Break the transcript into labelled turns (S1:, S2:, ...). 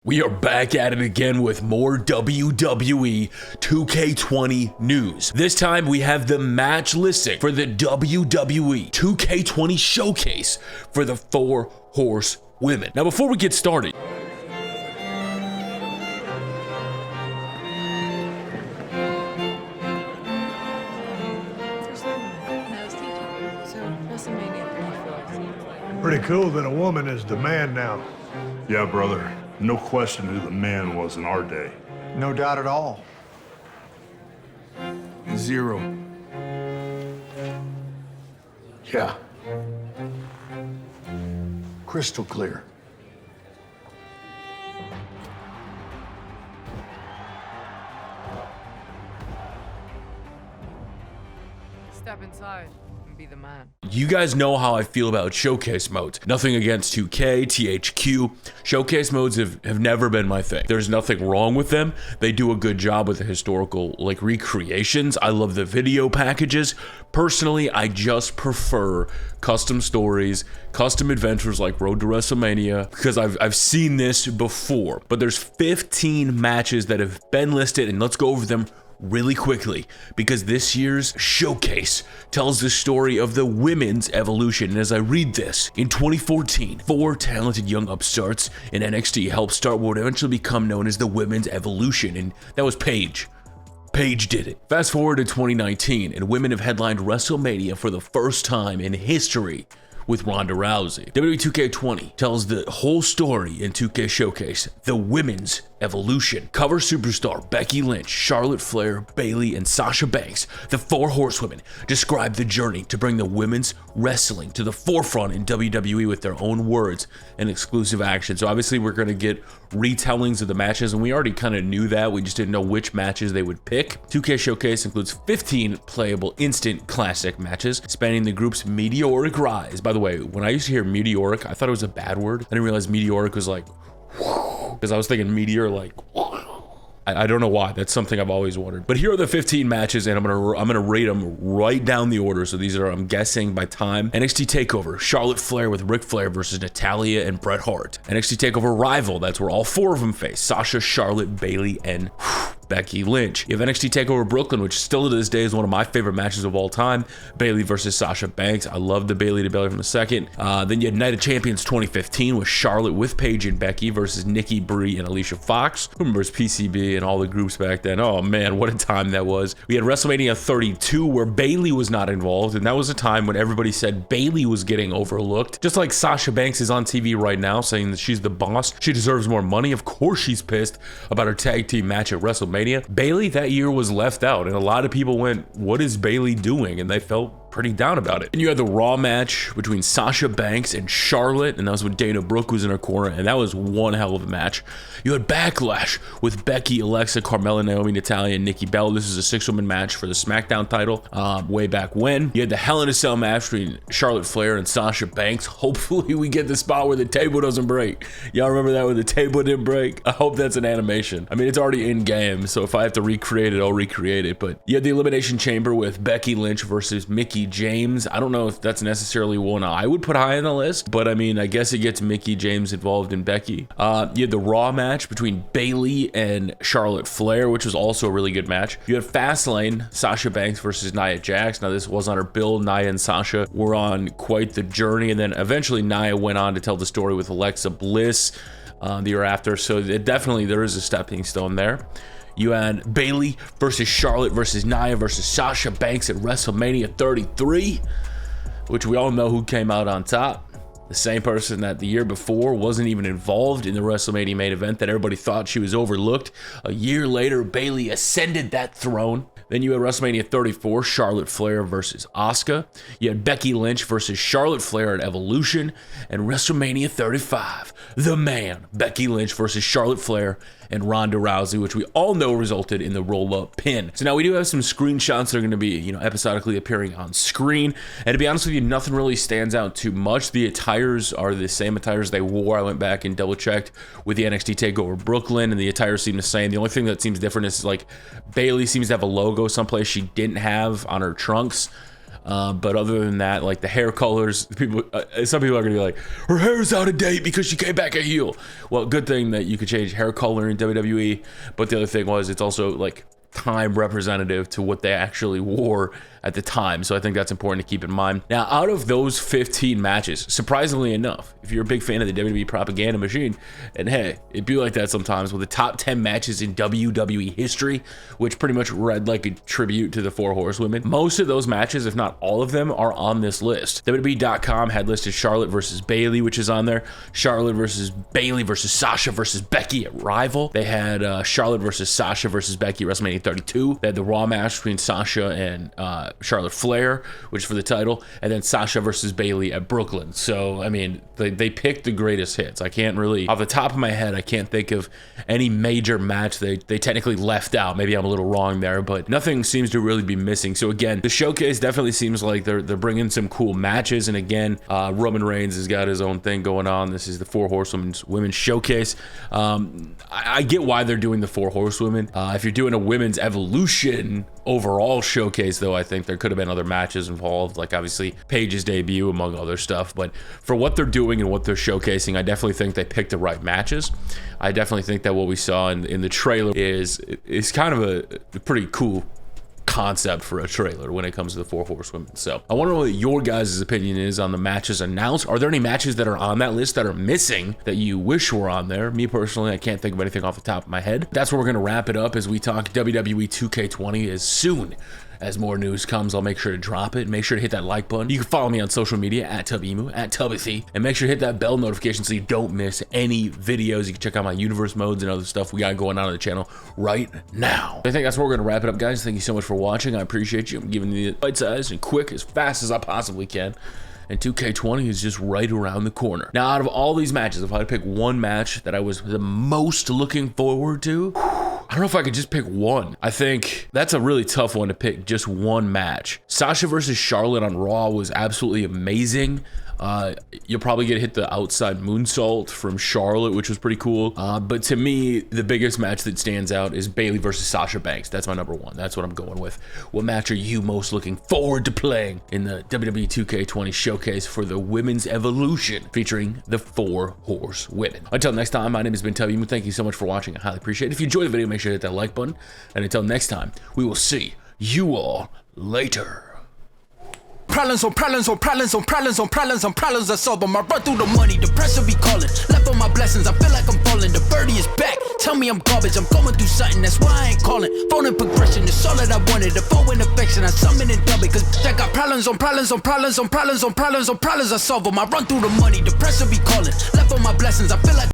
S1: We are back at it again with more WWE 2K20 news. This time we have the match listing for the WWE 2K20 showcase for the Four Horsewomen. Now before we get started,
S2: Pretty cool that a woman is the man now.
S3: Yeah, brother. No question who the man was in our day.
S4: No doubt at all.
S3: Zero.
S4: Yeah. Crystal clear.
S5: Step inside and be the man.
S1: you guys know how I feel about showcase modes. Nothing against 2K, THQ. Showcase modes have never been my thing. There's nothing wrong with them. They do a good job with the historical recreations. I love the video packages. Personally, I just prefer custom stories, custom adventures like Road to WrestleMania, because I've seen this before. But there's 15 matches that have been listed, and let's go over them really quickly, because this year's showcase tells the story of the women's evolution. And as I read this, in 2014, 4 talented young upstarts in NXT helped start what would eventually become known as the women's evolution, and that was Paige. Paige did it. Fast forward to 2019, and women have headlined WrestleMania for the first time in history with Ronda Rousey. WWE 2K20 tells the whole story in 2K Showcase, the women's evolution. Cover superstar Becky Lynch, Charlotte Flair, Bayley, and Sasha Banks, the Four Horsewomen, describe the journey to bring the women's wrestling to the forefront in WWE with their own words and exclusive action. So obviously we're going to get retellings of the matches, and we already kind of knew that. We just didn't know which matches they would pick. 2K Showcase includes 15 playable instant classic matches spanning the group's meteoric rise. By the way, when I used to hear meteoric, I thought it was a bad word. I didn't realize meteoric was like, because I was thinking meteor like, I don't know why. That's something I've always wondered. But here are the 15 matches, and I'm gonna rate them right down the order. So these are, I'm guessing, by time. NXT TakeOver, Charlotte Flair with Ric Flair versus Natalya and Bret Hart. NXT TakeOver Rival, that's where all 4 of them face. Sasha, Charlotte, Bayley, and Becky Lynch. You have NXT TakeOver Brooklyn, which still to this day is one of my favorite matches of all time. Bayley versus Sasha Banks. I love the Bayley to Bayley from a second. Then you had Night of Champions 2015 with Charlotte with Paige and Becky versus Nikki, Brie, and Alicia Fox. Who remembers PCB and all the groups back then? Oh man, what a time that was. We had WrestleMania 32 where Bayley was not involved, and that was a time when everybody said Bayley was getting overlooked. Just like Sasha Banks is on TV right now saying that she's the boss, she deserves more money. Of course she's pissed about her tag team match at WrestleMania. Bayley that year was left out, and a lot of people went, what is Bayley doing? And they felt pretty down about it. And you had the Raw match between Sasha Banks and Charlotte, and that was when Dana Brooke was in her corner, and that was one hell of a match. You had Backlash with Becky, Alexa, Carmella, Naomi, Natalya, and Nikki Bella. This is a 6-woman match for the SmackDown title way back when. You had the Hell in a Cell match between Charlotte Flair and Sasha Banks. Hopefully we get the spot where the table doesn't break. Y'all remember that, where the table didn't break? I hope that's an animation. I mean, it's already in game, so if I have to recreate it, I'll recreate it. But you had the Elimination Chamber with Becky Lynch versus Mickie James. I don't know if that's necessarily one I would put high on the list, but I mean, I guess it gets Mickie James involved in Becky. You had the Raw match between Bayley and Charlotte Flair, which was also a really good match. You had Fastlane, Sasha Banks versus Nia Jax. Now this was on her build. Nia and Sasha were on quite the journey, and then eventually Nia went on to tell the story with Alexa Bliss the year after. So there is a stepping stone there. You had Bayley versus Charlotte versus Nia versus Sasha Banks at WrestleMania 33, which we all know who came out on top. The same person that the year before wasn't even involved in the WrestleMania main event, that everybody thought she was overlooked. A year later, Bayley ascended that throne. Then you had WrestleMania 34, Charlotte Flair versus Asuka. You had Becky Lynch versus Charlotte Flair at Evolution. And WrestleMania 35, the man, Becky Lynch versus Charlotte Flair and Ronda Rousey, which we all know resulted in the roll-up pin. So now we do have some screenshots that are going to be, episodically appearing on screen. And to be honest with you, nothing really stands out too much. The attires are the same attires they wore. I went back and double-checked with the NXT TakeOver Brooklyn, and the attires seem the same. The only thing that seems different is Bayley seems to have a logo someplace she didn't have on her trunks. But other than that, like the hair colors, some people are gonna be like, her hair's out of date because she came back a heel. Well, good thing that you could change hair color in WWE, but the other thing was it's also like time representative to what they actually wore at the time, so I think that's important to keep in mind. Now, out of those 15 matches, surprisingly enough, if you're a big fan of the WWE propaganda machine, and hey, it'd be like that sometimes with the top 10 matches in WWE history, which pretty much read like a tribute to the Four Horsewomen, most of those matches, if not all of them, are on this list. WWE.com had listed Charlotte versus Bayley, which is on there. Charlotte versus Bayley versus Sasha versus Becky at Rival. They had Charlotte versus Sasha versus Becky at WrestleMania 32. They had the Raw match between Sasha and Charlotte Flair, which is for the title, and then Sasha versus Bayley at Brooklyn. So, I mean, they picked the greatest hits. I can't really, off the top of my head, I can't think of any major match they technically left out. Maybe I'm a little wrong there, but nothing seems to really be missing. So again, the showcase definitely seems like they're bringing some cool matches. And again, Roman Reigns has got his own thing going on. This is the Four Horsewomen's showcase. I get why they're doing the Four Horsewomen. If you're doing a women's evolution overall showcase, though, I think there could have been other matches involved, like obviously Paige's debut among other stuff. But for what they're doing and what they're showcasing, I definitely think they picked the right matches. I definitely think that what we saw in the trailer is kind of a pretty cool concept for a trailer when it comes to the Four Horsewomen. So I wonder what your guys' opinion is on the matches announced. Are there any matches that are on that list that are missing that you wish were on there? Me personally, I can't think of anything off the top of my head. That's where we're gonna wrap it up as we talk WWE 2K20 as soon as more news comes. I'll make sure to drop it. Make sure to hit that like button. You can follow me on social media at Tubimu, at Tubithy, and make sure to hit that bell notification so you don't miss any videos. You can check out my universe modes and other stuff we got going on the channel right now. I think that's where we're gonna wrap it up, guys. Thank you so much for watching. I appreciate you. I'm giving you the bite size and quick, as fast as I possibly can. And 2K20 is just right around the corner. Now, out of all these matches, if I had to pick one match that I was the most looking forward to, I don't know if I could just pick one. I think that's a really tough one to pick, just one match. Sasha versus Charlotte on Raw was absolutely amazing. You'll probably get hit the outside moonsault from Charlotte, which was pretty cool. But to me, the biggest match that stands out is Bayley versus Sasha Banks. That's my number one. That's what I'm going with. What match are you most looking forward to playing in the WWE 2K20 showcase for the Women's Evolution featuring the Four Horsewomen? Until next time, my name has been Tubimu. Thank you so much for watching. I highly appreciate it. If you enjoyed the video, make sure to hit that like button. And until next time, we will see you all later.
S6: Problems on problems on problems on problems on problems on problems I solve them. I run through the money, the pressure be calling. Left on my blessings, I feel like I'm falling. The birdie is back, tell me I'm garbage. I'm going through something, that's why I ain't calling. Phone and progression, it's all that I wanted. The phone and affection, I summon and dub it. Cause I got problems on problems on problems on problems on problems on problems I solve them. I run through the money, the pressure be calling. Left on my blessings, I feel like